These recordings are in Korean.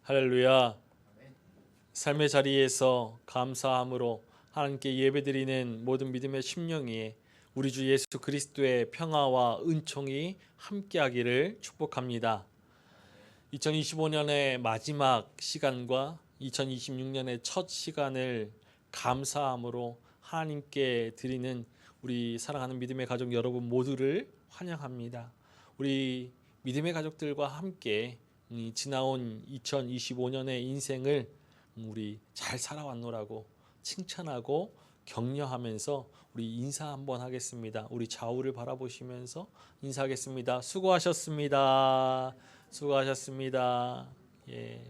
할렐루야. 삶의 자리에서 감사함으로 하나님께 예배드리는 모든 믿음의 심령이 우리 주 예수 그리스도의 평화와 은총이 함께하기를 축복합니다. 2025년의 마지막 시간과 2026년의 첫 시간을 감사함으로 하나님께 드리는 우리 사랑하는 믿음의 가족 여러분 모두를 환영합니다. 우리 믿음의 가족들과 함께 지나온 2025년의 인생을 우리 잘 살아왔노라고 칭찬하고 격려하면서 우리 인사 한번 하겠습니다. 우리 좌우를 바라보시면서 인사하겠습니다. 수고하셨습니다. 수고하셨습니다. 예.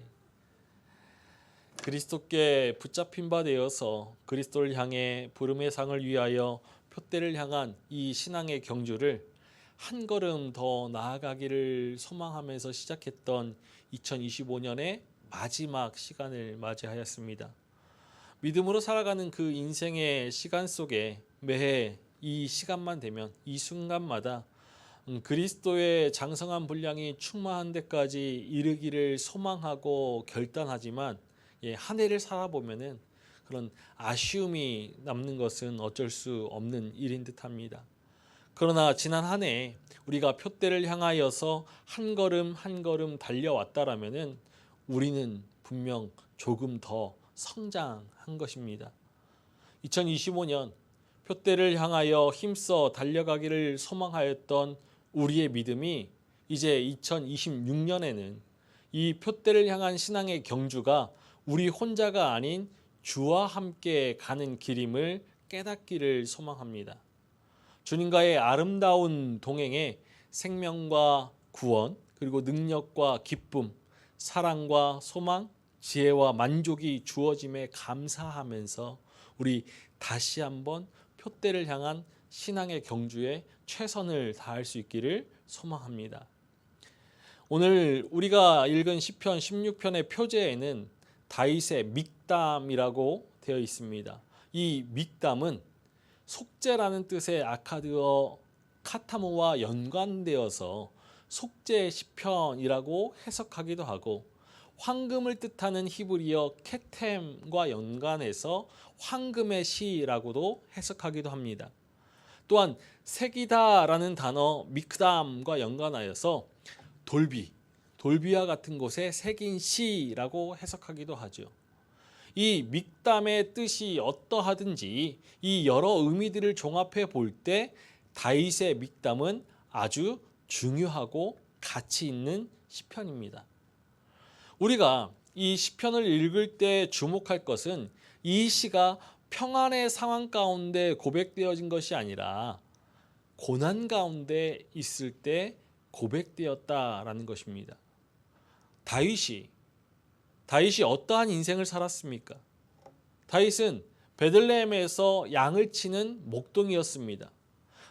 그리스도께 붙잡힌 바 되어서 그리스도를 향해 부름의 상을 위하여 표대를 향한 이 신앙의 경주를 한 걸음 더 나아가기를 소망하면서 시작했던 2025년의 마지막 시간을 맞이하였습니다. 믿음으로 살아가는 그 인생의 시간 속에 매해 이 시간만 되면 이 순간마다 그리스도의 장성한 분량이 충만한 데까지 이르기를 소망하고 결단하지만 한 해를 살아보면은 그런 아쉬움이 남는 것은 어쩔 수 없는 일인 듯합니다. 그러나 지난 한 해 우리가 표대를 향하여서 한 걸음 한 걸음 달려왔다라면은 우리는 분명 조금 더 성장한 것입니다. 2025년 표대를 향하여 힘써 달려가기를 소망하였던 우리의 믿음이 이제 2026년에는 이 표대를 향한 신앙의 경주가 우리 혼자가 아닌 주와 함께 가는 길임을 깨닫기를 소망합니다. 주님과의 아름다운 동행에 생명과 구원, 그리고 능력과 기쁨, 사랑과 소망, 지혜와 만족이 주어짐에 감사하면서 우리 다시 한번 표대를 향한 신앙의 경주에 최선을 다할 수 있기를 소망합니다. 오늘 우리가 읽은 시편 16편의 표제에는 다윗의 믹담이라고 되어 있습니다. 이 믹담은 속죄라는 뜻의 아카드어 카타모와 연관되어서 속죄 시편이라고 해석하기도 하고 황금을 뜻하는 히브리어 케템과 연관해서 황금의 시라고도 해석하기도 합니다. 또한 색이다라는 단어 믹담과 연관하여서 돌비와 같은 곳에 새긴 시라고 해석하기도 하죠. 이 믹담의 뜻이 어떠하든지 이 여러 의미들을 종합해 볼 때 다윗의 믹담은 아주 중요하고 가치 있는 시편입니다. 우리가 이 시편을 읽을 때 주목할 것은 이 시가 평안의 상황 가운데 고백되어진 것이 아니라 고난 가운데 있을 때 고백되었다라는 것입니다. 다윗이 어떠한 인생을 살았습니까? 다윗은 베들레헴에서 양을 치는 목동이었습니다.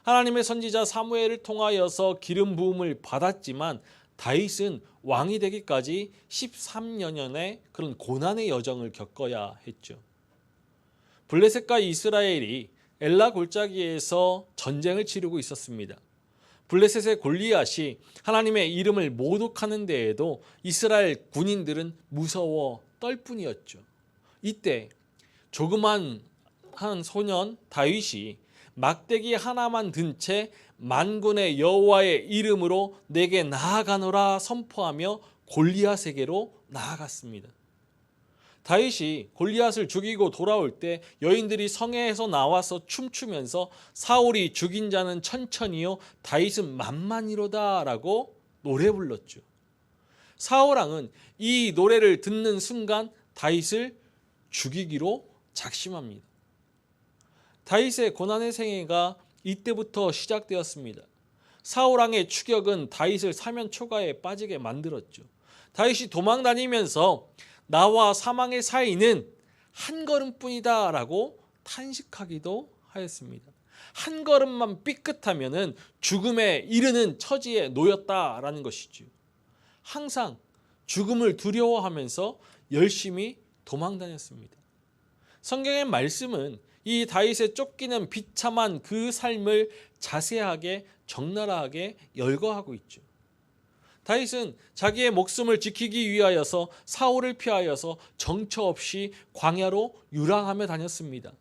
하나님의 선지자 사무엘을 통하여서 기름 부음을 받았지만 다윗은 왕이 되기까지 13년의 그런 고난의 여정을 겪어야 했죠. 블레셋과 이스라엘이 엘라 골짜기에서 전쟁을 치르고 있었습니다. 블레셋의 골리앗이 하나님의 이름을 모독하는 데에도 이스라엘 군인들은 무서워 떨 뿐이었죠. 이때 조그만 한 소년 다윗이 막대기 하나만 든 채 만군의 여호와의 이름으로 내게 나아가노라 선포하며 골리앗에게로 나아갔습니다. 다윗이 골리앗을 죽이고 돌아올 때 여인들이 성회에서 나와서 춤추면서 사울이 죽인 자는 천천히요 다윗은 만만이로다 라고 노래 불렀죠. 사울왕은 이 노래를 듣는 순간 다윗을 죽이기로 작심합니다. 다윗의 고난의 생애가 이때부터 시작되었습니다. 사울왕의 추격은 다윗을 사면 초가에 빠지게 만들었죠. 다윗이 도망 다니면서 나와 사망의 사이는 한 걸음뿐이다 라고 탄식하기도 하였습니다. 한 걸음만 삐끗하면 죽음에 이르는 처지에 놓였다라는 것이죠. 항상 죽음을 두려워하면서 열심히 도망 다녔습니다. 성경의 말씀은 이 다윗의 쫓기는 비참한 그 삶을 자세하게 적나라하게 열거하고 있죠. 다윗은 자기의 목숨을 지키기 위하여서 사울을 피하여서 정처 없이 광야로 유랑하며 다녔습니다.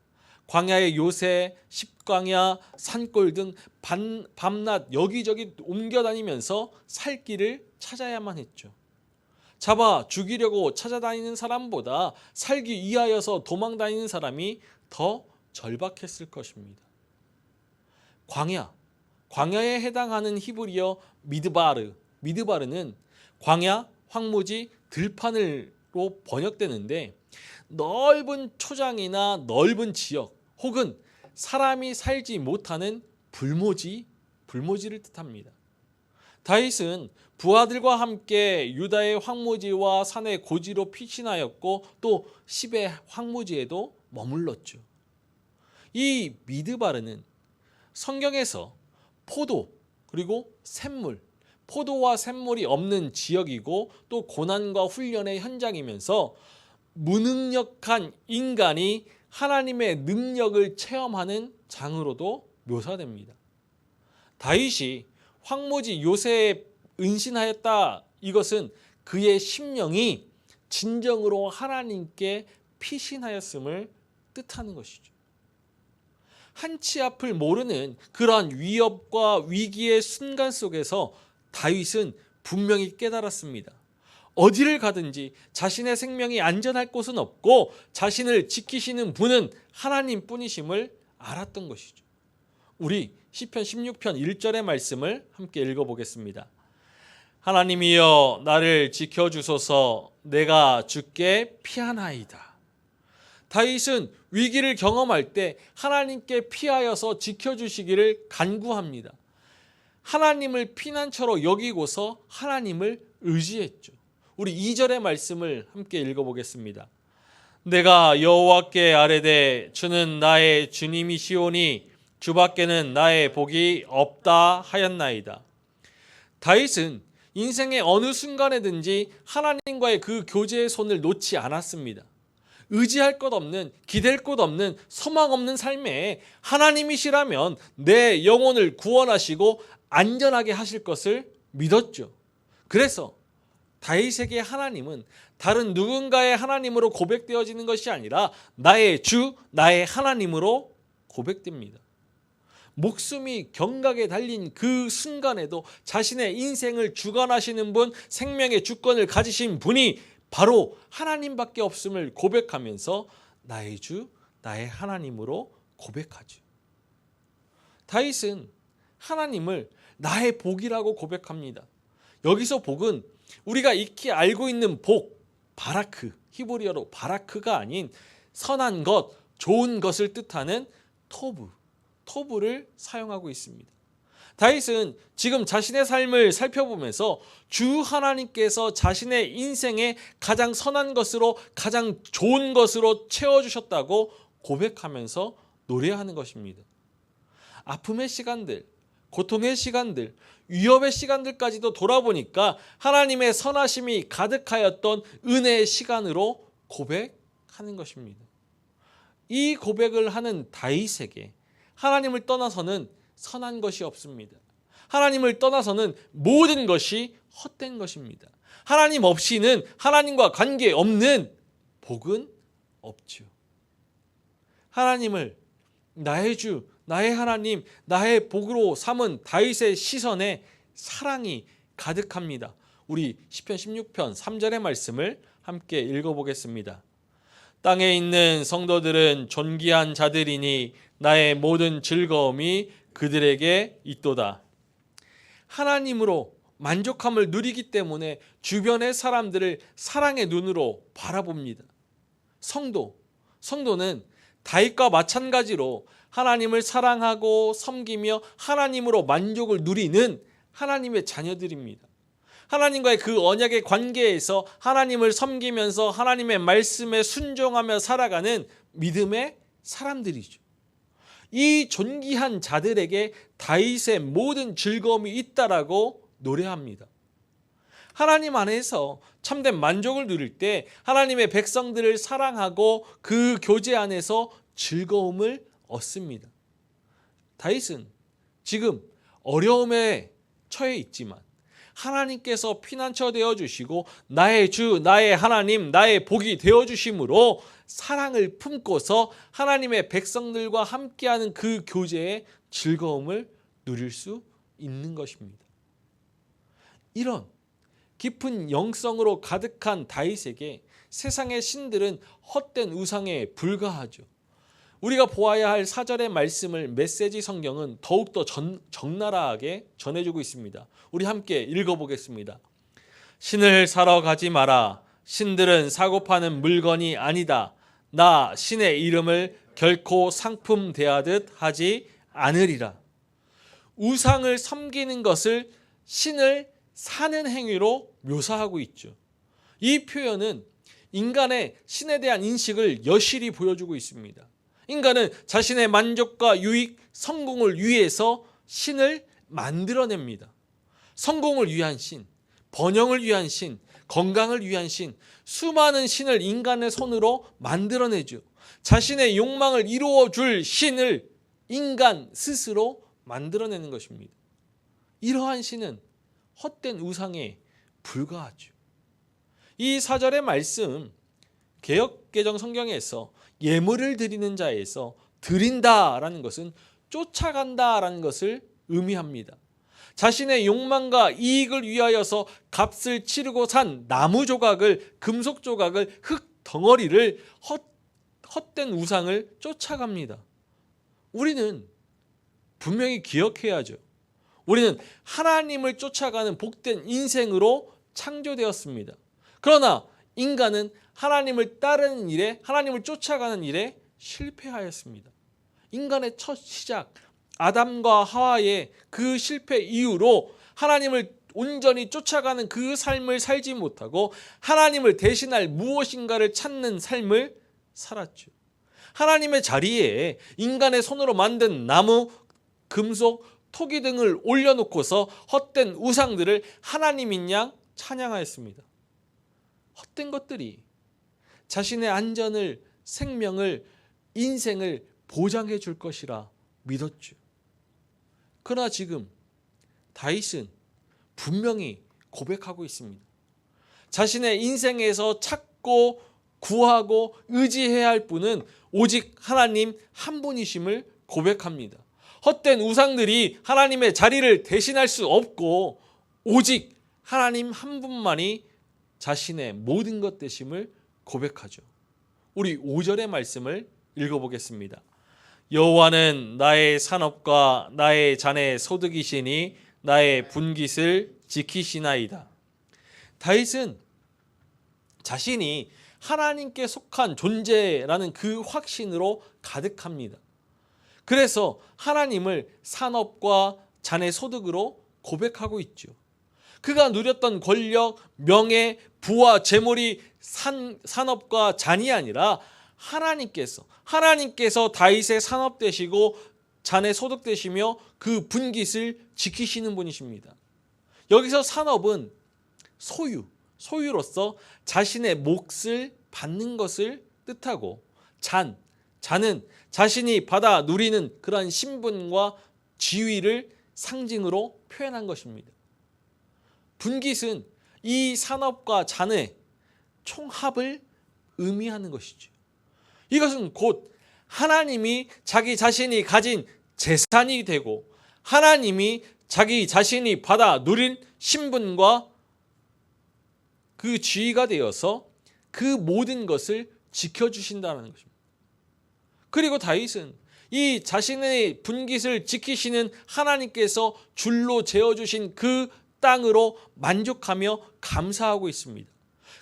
광야의 요새, 십광야, 산골 등 밤낮 여기저기 옮겨 다니면서 살 길을 찾아야만 했죠. 잡아 죽이려고 찾아다니는 사람보다 살기 위하여서 도망다니는 사람이 더 절박했을 것입니다. 광야에 해당하는 히브리어 미드바르는 광야, 황무지, 들판으로 번역되는데 넓은 초장이나 넓은 지역 혹은 사람이 살지 못하는 불모지를 뜻합니다. 다윗은 부하들과 함께 유다의 황무지와 산의 고지로 피신하였고 또 십의 황무지에도 머물렀죠. 이 미드바르는 성경에서 포도 그리고 샘물, 포도와 샘물이 없는 지역이고 또 고난과 훈련의 현장이면서 무능력한 인간이 하나님의 능력을 체험하는 장으로도 묘사됩니다. 다윗이 황무지 요새에 은신하였다. 이것은 그의 심령이 진정으로 하나님께 피신하였음을 뜻하는 것이죠. 한치 앞을 모르는 그러한 위협과 위기의 순간 속에서 다윗은 분명히 깨달았습니다. 어디를 가든지 자신의 생명이 안전할 곳은 없고 자신을 지키시는 분은 하나님뿐이심을 알았던 것이죠. 우리 시편 16편 1절의 말씀을 함께 읽어보겠습니다. 하나님이여 나를 지켜주소서 내가 주께 피하나이다. 다윗은 위기를 경험할 때 하나님께 피하여서 지켜주시기를 간구합니다. 하나님을 피난처로 여기고서 하나님을 의지했죠. 우리 2절의 말씀을 함께 읽어보겠습니다. 내가 여호와께 아뢰되 주는 나의 주님이시오니 주밖에는 나의 복이 없다 하였나이다. 다윗은 인생의 어느 순간에든지 하나님과의 그 교제의 손을 놓지 않았습니다. 의지할 것 없는, 기댈 것 없는, 소망 없는 삶에 하나님이시라면 내 영혼을 구원하시고 안전하게 하실 것을 믿었죠. 그래서 다윗에게 하나님은 다른 누군가의 하나님으로 고백되어지는 것이 아니라 나의 주, 나의 하나님으로 고백됩니다. 목숨이 경각에 달린 그 순간에도 자신의 인생을 주관하시는 분, 생명의 주권을 가지신 분이 바로 하나님밖에 없음을 고백하면서 나의 주, 나의 하나님으로 고백하죠. 다윗은 하나님을 나의 복이라고 고백합니다. 여기서 복은 우리가 익히 알고 있는 복, 바라크, 히브리어로 바라크가 아닌 선한 것, 좋은 것을 뜻하는 토브를 사용하고 있습니다. 다윗은 지금 자신의 삶을 살펴보면서 주 하나님께서 자신의 인생에 가장 선한 것으로 가장 좋은 것으로 채워주셨다고 고백하면서 노래하는 것입니다. 아픔의 시간들, 고통의 시간들, 위협의 시간들까지도 돌아보니까 하나님의 선하심이 가득하였던 은혜의 시간으로 고백하는 것입니다. 이 고백을 하는 다윗에게 하나님을 떠나서는 선한 것이 없습니다. 하나님을 떠나서는 모든 것이 헛된 것입니다. 하나님 없이는 하나님과 관계없는 복은 없죠. 하나님을 나의 주, 나의 하나님, 나의 복으로 삼은 다윗의 시선에 사랑이 가득합니다. 우리 시편 16편 3절의 말씀을 함께 읽어보겠습니다. 땅에 있는 성도들은 존귀한 자들이니 나의 모든 즐거움이 그들에게 있도다. 하나님으로 만족함을 누리기 때문에 주변의 사람들을 사랑의 눈으로 바라봅니다. 성도는 다윗과 마찬가지로 하나님을 사랑하고 섬기며 하나님으로 만족을 누리는 하나님의 자녀들입니다. 하나님과의 그 언약의 관계에서 하나님을 섬기면서 하나님의 말씀에 순종하며 살아가는 믿음의 사람들이죠. 이 존귀한 자들에게 다윗의 모든 즐거움이 있다라고 노래합니다. 하나님 안에서 참된 만족을 누릴 때 하나님의 백성들을 사랑하고 그 교제 안에서 즐거움을 얻습니다. 다윗은 지금 어려움에 처해 있지만 하나님께서 피난처 되어주시고 나의 주, 나의 하나님, 나의 복이 되어주심으로 사랑을 품고서 하나님의 백성들과 함께하는 그 교제의 즐거움을 누릴 수 있는 것입니다. 이런 깊은 영성으로 가득한 다윗에게 세상의 신들은 헛된 우상에 불과하죠. 우리가 보아야 할 4절의 말씀을 메시지 성경은 더욱더 적나라하게 전해주고 있습니다. 우리 함께 읽어보겠습니다. 신을 사러 가지 마라. 신들은 사고 파는 물건이 아니다. 나 신의 이름을 결코 상품 대하듯 하지 않으리라. 우상을 섬기는 것을 신을 사는 행위로 묘사하고 있죠. 이 표현은 인간의 신에 대한 인식을 여실히 보여주고 있습니다. 인간은 자신의 만족과 유익, 성공을 위해서 신을 만들어냅니다. 성공을 위한 신, 번영을 위한 신, 건강을 위한 신, 수많은 신을 인간의 손으로 만들어내죠. 자신의 욕망을 이루어줄 신을 인간 스스로 만들어내는 것입니다. 이러한 신은 헛된 우상에 불과하죠. 이 4절의 말씀, 개역개정 성경에서 예물을 드리는 자에서 드린다라는 것은 쫓아간다라는 것을 의미합니다. 자신의 욕망과 이익을 위하여서 값을 치르고 산 나무 조각을, 금속 조각을, 흙 덩어리를, 헛된 우상을 쫓아갑니다. 우리는 분명히 기억해야죠. 우리는 하나님을 쫓아가는 복된 인생으로 창조되었습니다. 그러나 인간은 하나님을 따르는 일에, 하나님을 쫓아가는 일에 실패하였습니다. 인간의 첫 시작, 아담과 하와의 그 실패 이후로 하나님을 온전히 쫓아가는 그 삶을 살지 못하고 하나님을 대신할 무엇인가를 찾는 삶을 살았죠. 하나님의 자리에 인간의 손으로 만든 나무, 금속, 토기 등을 올려놓고서 헛된 우상들을 하나님인 양 찬양하였습니다. 헛된 것들이 자신의 안전을, 생명을, 인생을 보장해 줄 것이라 믿었죠. 그러나 지금 다윗은 분명히 고백하고 있습니다. 자신의 인생에서 찾고 구하고 의지해야 할 분은 오직 하나님 한 분이심을 고백합니다. 헛된 우상들이 하나님의 자리를 대신할 수 없고 오직 하나님 한 분만이 자신의 모든 것 되심을 고백하죠. 우리 5절의 말씀을 읽어보겠습니다. 여호와는 나의 산업과 나의 잔의 소득이시니 나의 분깃을 지키시나이다. 다윗은 자신이 하나님께 속한 존재라는 그 확신으로 가득합니다. 그래서 하나님을 산업과 잔의 소득으로 고백하고 있죠. 그가 누렸던 권력, 명예, 부와 재물이 산업과 잔이 아니라 하나님께서 다윗의 산업 되시고 잔의 소득 되시며 그 분깃을 지키시는 분이십니다. 여기서 산업은 소유로서 자신의 몫을 받는 것을 뜻하고 잔은 자신이 받아 누리는 그러한 신분과 지위를 상징으로 표현한 것입니다. 분깃은 이 산업과 잔의 총합을 의미하는 것이죠. 이것은 곧 하나님이 자기 자신이 가진 재산이 되고 하나님이 자기 자신이 받아 누린 신분과 그 지위가 되어서 그 모든 것을 지켜주신다는 것입니다. 그리고 다윗은 이 자신의 분깃을 지키시는 하나님께서 줄로 재어주신 그 땅으로 만족하며 감사하고 있습니다.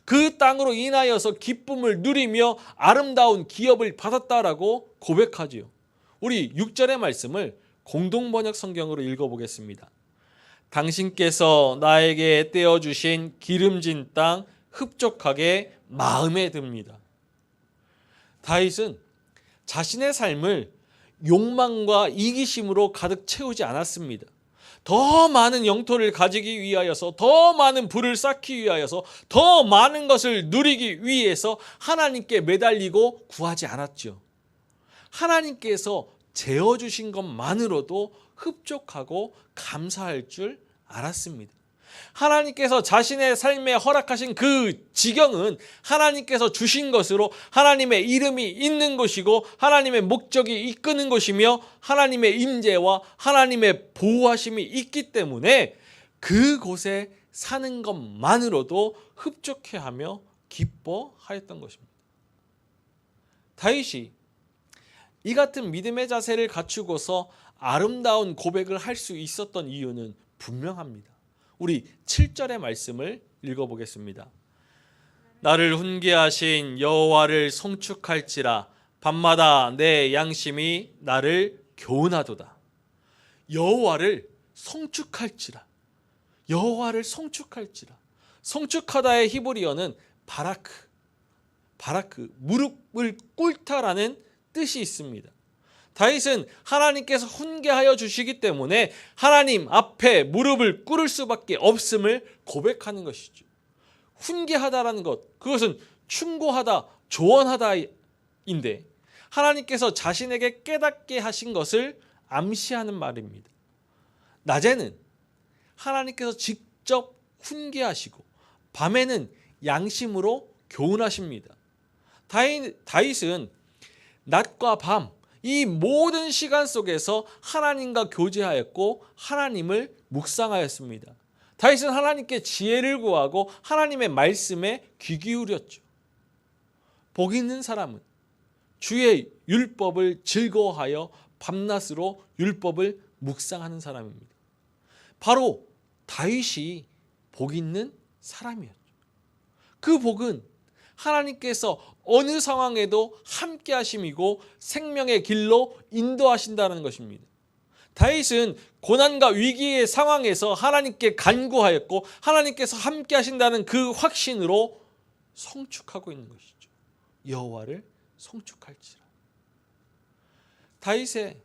그 땅으로 인하여서 기쁨을 누리며 아름다운 기업을 받았다라고 고백하지요. 우리 6절의 말씀을 공동번역 성경으로 읽어보겠습니다. 당신께서 나에게 떼어주신 기름진 땅 흡족하게 마음에 듭니다. 다윗은 자신의 삶을 욕망과 이기심으로 가득 채우지 않았습니다. 더 많은 영토를 가지기 위하여서, 더 많은 부를 쌓기 위하여서, 더 많은 것을 누리기 위해서 하나님께 매달리고 구하지 않았죠. 하나님께서 재어주신 것만으로도 흡족하고 감사할 줄 알았습니다. 하나님께서 자신의 삶에 허락하신 그 지경은 하나님께서 주신 것으로 하나님의 이름이 있는 것이고 하나님의 목적이 이끄는 것이며 하나님의 임재와 하나님의 보호하심이 있기 때문에 그곳에 사는 것만으로도 흡족해하며 기뻐하였던 것입니다. 다윗이 이 같은 믿음의 자세를 갖추고서 아름다운 고백을 할 수 있었던 이유는 분명합니다. 우리 7절의 말씀을 읽어보겠습니다. 나를 훈계하신 여호와를 송축할지라 밤마다 내 양심이 나를 교훈하도다. 여호와를 송축할지라. 여호와를 송축할지라. 송축하다의 히브리어는 바라크, 무릎을 꿇다라는 뜻이 있습니다. 다윗은 하나님께서 훈계하여 주시기 때문에 하나님 앞에 무릎을 꿇을 수밖에 없음을 고백하는 것이죠. 훈계하다라는 것, 그것은 충고하다, 조언하다인데 하나님께서 자신에게 깨닫게 하신 것을 암시하는 말입니다. 낮에는 하나님께서 직접 훈계하시고 밤에는 양심으로 교훈하십니다. 다윗은 낮과 밤 이 모든 시간 속에서 하나님과 교제하였고 하나님을 묵상하였습니다. 다윗은 하나님께 지혜를 구하고 하나님의 말씀에 귀 기울였죠. 복 있는 사람은 주의 율법을 즐거워하여 밤낮으로 율법을 묵상하는 사람입니다. 바로 다윗이 복 있는 사람이었죠. 그 복은 하나님께서 어느 상황에도 함께 하심이고 생명의 길로 인도하신다는 것입니다. 다윗은 고난과 위기의 상황에서 하나님께 간구하였고 하나님께서 함께 하신다는 그 확신으로 송축하고 있는 것이죠. 여호와를 송축할지라. 다윗의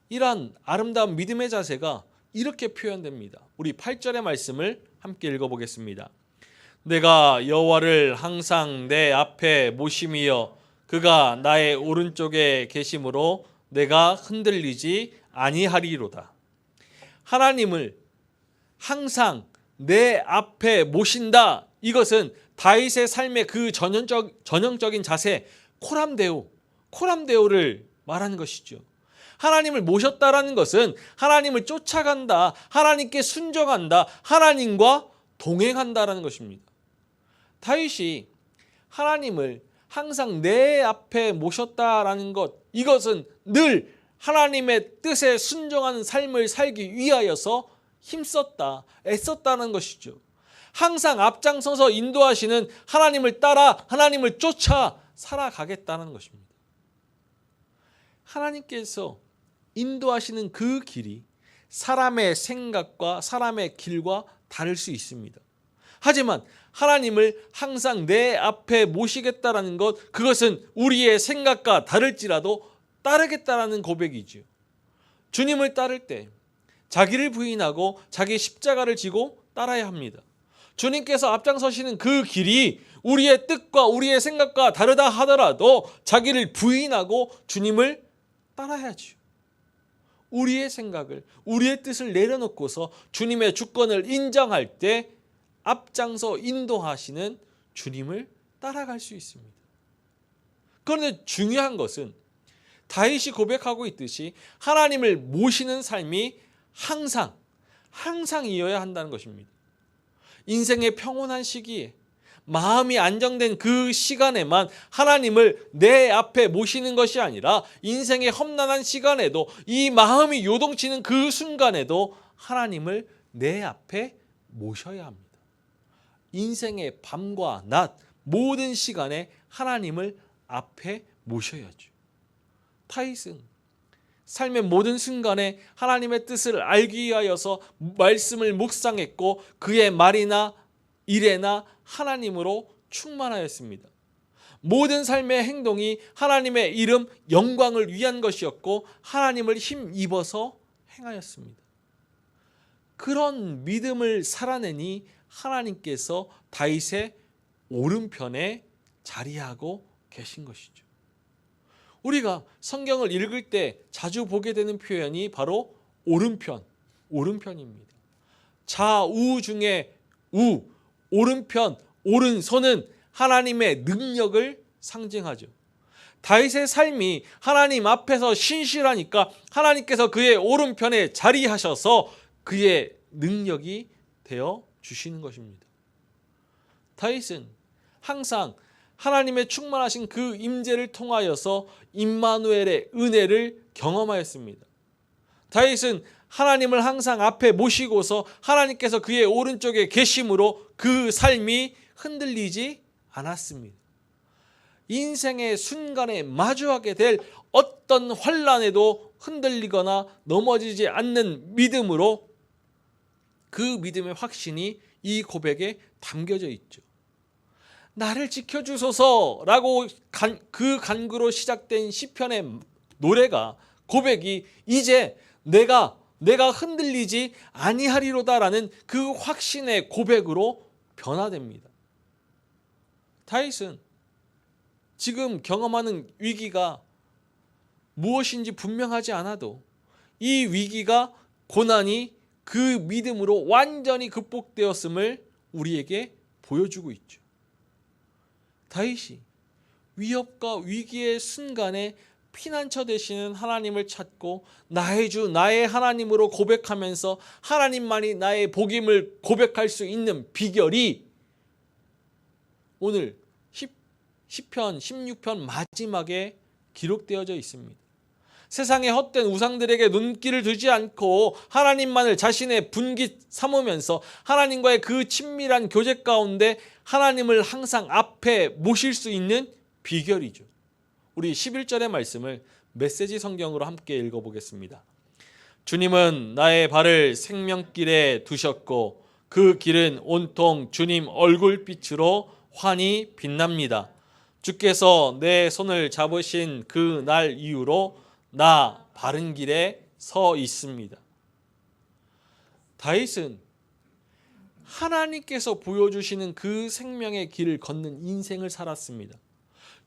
이러한 아름다운 믿음의 자세가 이렇게 표현됩니다. 우리 8절의 말씀을 함께 읽어보겠습니다. 내가 여호와를 항상 내 앞에 모심이여 그가 나의 오른쪽에 계심으로 내가 흔들리지 아니하리로다. 하나님을 항상 내 앞에 모신다. 이것은 다윗의 삶의 그 전형적인 자세 코람데오를 말하는 것이죠. 하나님을 모셨다라는 것은 하나님을 쫓아간다, 하나님께 순종한다, 하나님과 동행한다라는 것입니다. 다윗이 하나님을 항상 내 앞에 모셨다라는 것, 이것은 늘 하나님의 뜻에 순종하는 삶을 살기 위하여서 힘썼다, 애썼다는 것이죠. 항상 앞장서서 인도하시는 하나님을 따라 하나님을 쫓아 살아가겠다는 것입니다. 하나님께서 인도하시는 그 길이 사람의 생각과 사람의 길과 다를 수 있습니다. 하지만 하나님을 항상 내 앞에 모시겠다라는 것, 그것은 우리의 생각과 다를지라도 따르겠다라는 고백이지요. 주님을 따를 때 자기를 부인하고 자기 십자가를 지고 따라야 합니다. 주님께서 앞장서시는 그 길이 우리의 뜻과 우리의 생각과 다르다 하더라도 자기를 부인하고 주님을 따라야지요. 우리의 생각을, 우리의 뜻을 내려놓고서 주님의 주권을 인정할 때 앞장서 인도하시는 주님을 따라갈 수 있습니다. 그런데 중요한 것은 다윗이 고백하고 있듯이 하나님을 모시는 삶이 항상이어야 한다는 것입니다. 인생의 평온한 시기에 마음이 안정된 그 시간에만 하나님을 내 앞에 모시는 것이 아니라 인생의 험난한 시간에도 이 마음이 요동치는 그 순간에도 하나님을 내 앞에 모셔야 합니다. 인생의 밤과 낮 모든 시간에 하나님을 앞에 모셔야죠. 다윗은 삶의 모든 순간에 하나님의 뜻을 알기 위하여서 말씀을 묵상했고 그의 말이나 일에나 하나님으로 충만하였습니다. 모든 삶의 행동이 하나님의 이름 영광을 위한 것이었고 하나님을 힘입어서 행하였습니다. 그런 믿음을 살아내니 하나님께서 다윗의 오른편에 자리하고 계신 것이죠. 우리가 성경을 읽을 때 자주 보게 되는 표현이 바로 오른편입니다. 좌우 중에 우, 오른편, 오른손은 하나님의 능력을 상징하죠. 다윗의 삶이 하나님 앞에서 신실하니까 하나님께서 그의 오른편에 자리하셔서 그의 능력이 되어 주시는 것입니다. 다윗은 항상 하나님의 충만하신 그 임재를 통하여서 임마누엘의 은혜를 경험하였습니다. 다윗은 하나님을 항상 앞에 모시고서 하나님께서 그의 오른쪽에 계심으로 그 삶이 흔들리지 않았습니다. 인생의 순간에 마주하게 될 어떤 환난에도 흔들리거나 넘어지지 않는 믿음으로 그 믿음의 확신이 이 고백에 담겨져 있죠. 나를 지켜주소서라고 그 간구로 시작된 시편의 노래가, 고백이 이제 내가 흔들리지 아니하리로다라는 그 확신의 고백으로 변화됩니다. 다윗은 지금 경험하는 위기가 무엇인지 분명하지 않아도 이 위기가, 고난이 그 믿음으로 완전히 극복되었음을 우리에게 보여주고 있죠. 다윗이 위협과 위기의 순간에 피난처 되시는 하나님을 찾고 나의 주, 나의 하나님으로 고백하면서 하나님만이 나의 복임을 고백할 수 있는 비결이 오늘 시편 16편 마지막에 기록되어져 있습니다. 세상의 헛된 우상들에게 눈길을 두지 않고 하나님만을 자신의 분깃 삼으면서 하나님과의 그 친밀한 교제 가운데 하나님을 항상 앞에 모실 수 있는 비결이죠. 우리 11절의 말씀을 메시지 성경으로 함께 읽어보겠습니다. 주님은 나의 발을 생명길에 두셨고 그 길은 온통 주님 얼굴빛으로 환히 빛납니다. 주께서 내 손을 잡으신 그 날 이후로 나 바른 길에 서 있습니다. 다윗은 하나님께서 보여주시는 그 생명의 길을 걷는 인생을 살았습니다.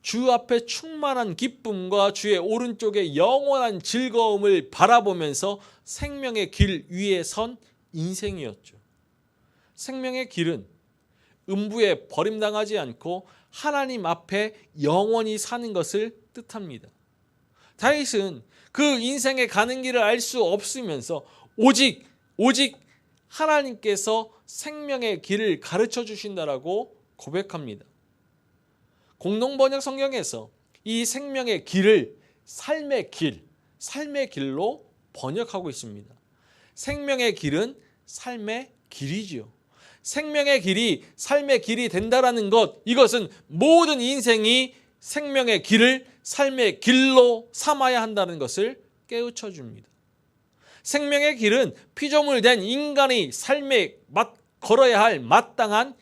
주 앞에 충만한 기쁨과 주의 오른쪽에 영원한 즐거움을 바라보면서 생명의 길 위에 선 인생이었죠. 생명의 길은 음부에 버림당하지 않고 하나님 앞에 영원히 사는 것을 뜻합니다. 다윗은 그 인생의 가는 길을 알 수 없으면서 오직 하나님께서 생명의 길을 가르쳐 주신다라고 고백합니다. 공동번역 성경에서 이 생명의 길을 삶의 길로 번역하고 있습니다. 생명의 길은 삶의 길이지요. 생명의 길이 삶의 길이 된다라는 것, 이것은 모든 인생이 생명의 길을 삶의 길로 삼아야 한다는 것을 깨우쳐 줍니다. 생명의 길은 피조물 된 인간이 삶에 걸어야 할 마땅한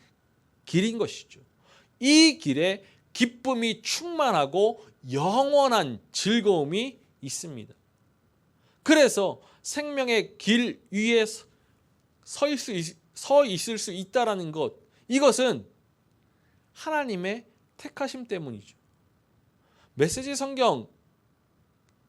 길인 것이죠. 이 길에 기쁨이 충만하고 영원한 즐거움이 있습니다. 그래서 생명의 길 위에 서 있을 수 있다라는 것, 이것은 하나님의 택하심 때문이죠. 메시지 성경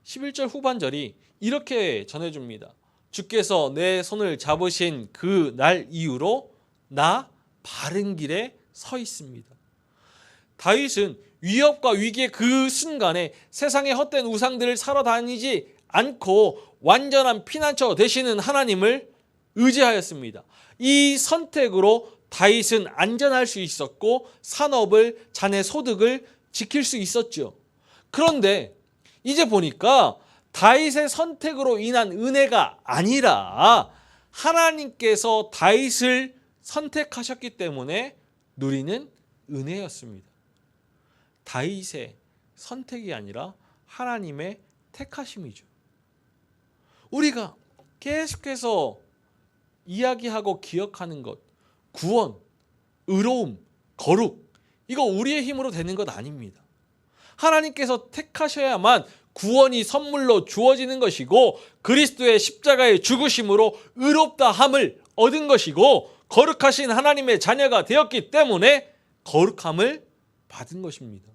11절 후반절이 이렇게 전해줍니다. 주께서 내 손을 잡으신 그 날 이후로 나 바른 길에 서 있습니다. 다윗은 위협과 위기의 그 순간에 세상의 헛된 우상들을 사러 다니지 않고 완전한 피난처 되시는 하나님을 의지하였습니다. 이 선택으로 다윗은 안전할 수 있었고 산업을, 자녀 소득을 지킬 수 있었죠. 그런데 이제 보니까 다윗의 선택으로 인한 은혜가 아니라 하나님께서 다윗을 선택하셨기 때문에 누리는 은혜였습니다. 다윗의 선택이 아니라 하나님의 택하심이죠. 우리가 계속해서 이야기하고 기억하는 것, 구원, 의로움, 거룩, 이거 우리의 힘으로 되는 것 아닙니다. 하나님께서 택하셔야만 구원이 선물로 주어지는 것이고 그리스도의 십자가의 죽으심으로 의롭다함을 얻은 것이고 거룩하신 하나님의 자녀가 되었기 때문에 거룩함을 받은 것입니다.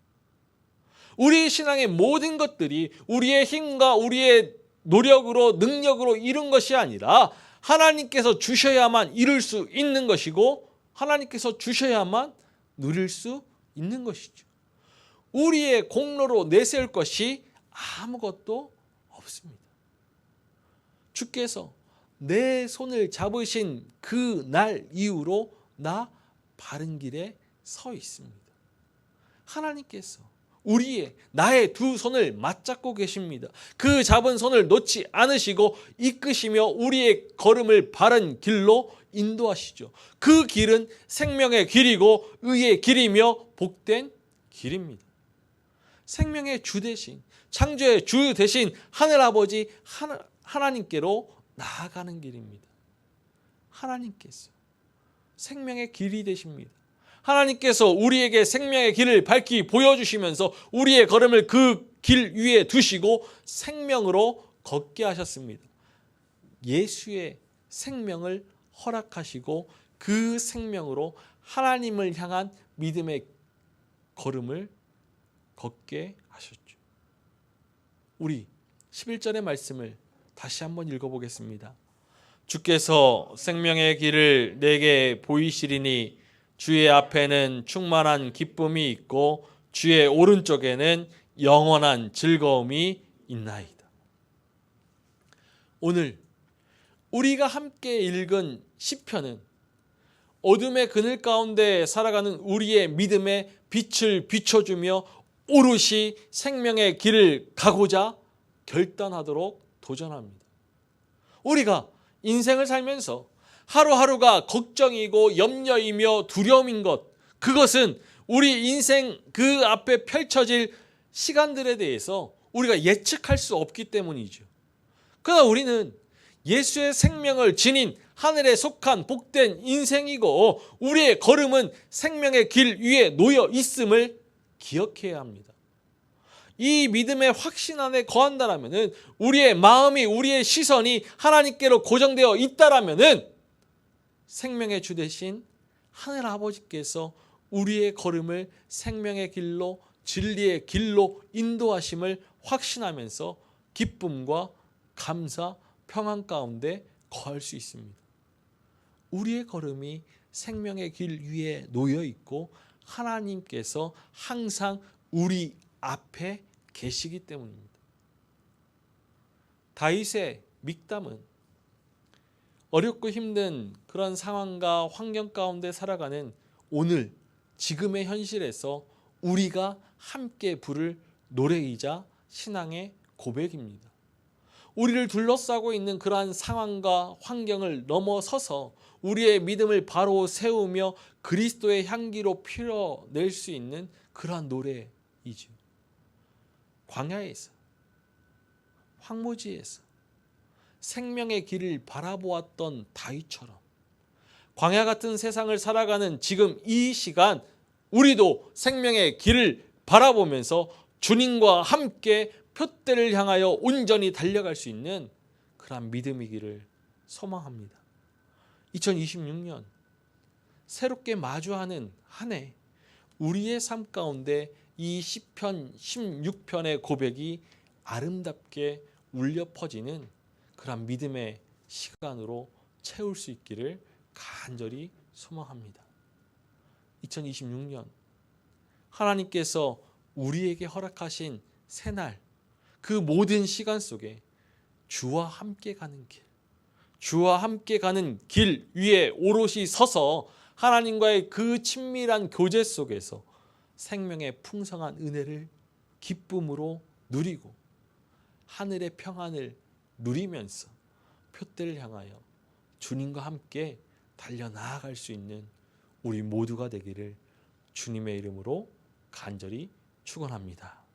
우리 신앙의 모든 것들이 우리의 힘과 우리의 노력으로, 능력으로 이룬 것이 아니라 하나님께서 주셔야만 이룰 수 있는 것이고 하나님께서 주셔야만 누릴 수 있는 것이죠. 우리의 공로로 내세울 것이 아무것도 없습니다. 주께서 내 손을 잡으신 그 날 이후로 나 바른 길에 서 있습니다. 하나님께서 나의 두 손을 맞잡고 계십니다. 그 잡은 손을 놓지 않으시고 이끄시며 우리의 걸음을 바른 길로 인도하시죠. 그 길은 생명의 길이고 의의 길이며 복된 길입니다. 생명의 주 대신, 창조의 주 대신 하늘아버지 하나님께로 나아가는 길입니다. 하나님께서 생명의 길이 되십니다. 하나님께서 우리에게 생명의 길을 밝히 보여주시면서 우리의 걸음을 그 길 위에 두시고 생명으로 걷게 하셨습니다. 예수의 생명을 허락하시고 그 생명으로 하나님을 향한 믿음의 걸음을 걷게 하셨죠. 우리 11절의 말씀을 다시 한번 읽어보겠습니다. 주께서 생명의 길을 내게 보이시리니 주의 앞에는 충만한 기쁨이 있고 주의 오른쪽에는 영원한 즐거움이 있나이다. 오늘 우리가 함께 읽은 시편은 어둠의 그늘 가운데 살아가는 우리의 믿음에 빛을 비춰주며 오롯이 생명의 길을 가고자 결단하도록 도전합니다. 우리가 인생을 살면서 하루하루가 걱정이고 염려이며 두려움인 것, 그것은 우리 인생 그 앞에 펼쳐질 시간들에 대해서 우리가 예측할 수 없기 때문이죠. 그러나 우리는 예수의 생명을 지닌 하늘에 속한 복된 인생이고 우리의 걸음은 생명의 길 위에 놓여 있음을 기억해야 합니다. 이 믿음의 확신 안에 거한다라면, 우리의 마음이, 우리의 시선이 하나님께로 고정되어 있다라면 생명의 주 대신 하늘 아버지께서 우리의 걸음을 생명의 길로, 진리의 길로 인도하심을 확신하면서 기쁨과 감사, 평안 가운데 거할 수 있습니다. 우리의 걸음이 생명의 길 위에 놓여 있고 하나님께서 항상 우리 앞에 계시기 때문입니다. 다윗의 믹담은 어렵고 힘든 그런 상황과 환경 가운데 살아가는 오늘 지금의 현실에서 우리가 함께 부를 노래이자 신앙의 고백입니다. 우리를 둘러싸고 있는 그러한 상황과 환경을 넘어서서 우리의 믿음을 바로 세우며 그리스도의 향기로 피워낼 수 있는 그러한 노래이죠. 광야에서, 황무지에서 생명의 길을 바라보았던 다윗처럼 광야 같은 세상을 살아가는 지금 이 시간 우리도 생명의 길을 바라보면서 주님과 함께 표대를 향하여 온전히 달려갈 수 있는 그런 믿음이기를 소망합니다. 2026년 새롭게 마주하는 한 해, 우리의 삶 가운데 이 시편 16편의 고백이 아름답게 울려 퍼지는 그런 믿음의 시간으로 채울 수 있기를 간절히 소망합니다. 2026년 하나님께서 우리에게 허락하신 새날, 그 모든 시간 속에 주와 함께 가는 길, 주와 함께 가는 길 위에 오롯이 서서 하나님과의 그 친밀한 교제 속에서 생명의 풍성한 은혜를 기쁨으로 누리고 하늘의 평안을 누리면서 표대를 향하여 주님과 함께 달려나아갈 수 있는 우리 모두가 되기를 주님의 이름으로 간절히 축원합니다.